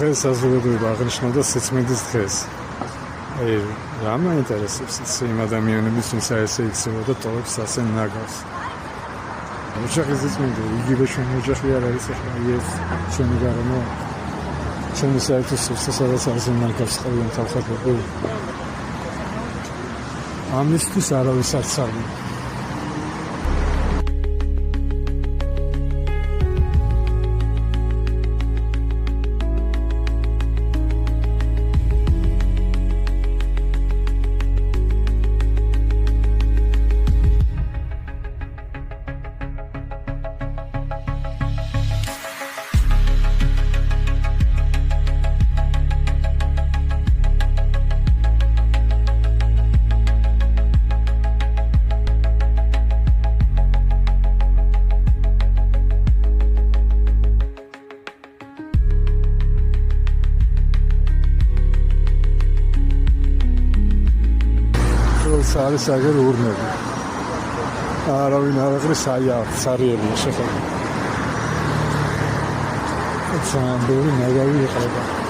დღეს საზოგადოება აღნიშნავდა სიწმინდის დღეს. რა მაინტერესებს იმ ადამიანების, ვინც ესე იქცევა და ტოვებს ასე ნაგავს. ოჯახის სიწმინდე, იგივე ჩვენი ოჯახი არ არის ახლა ეს ჩვენი გარემო. ჩვენი საერთო სივრცე, სადაც ასე ნაგავს ყავიან თავხატები. ამისთვის არავის არ ცალია. არის აგერ ურნები. არავინ არ აღრის სარიელია შეხედა. ძალიან ბევრი ნაგავი იყრება.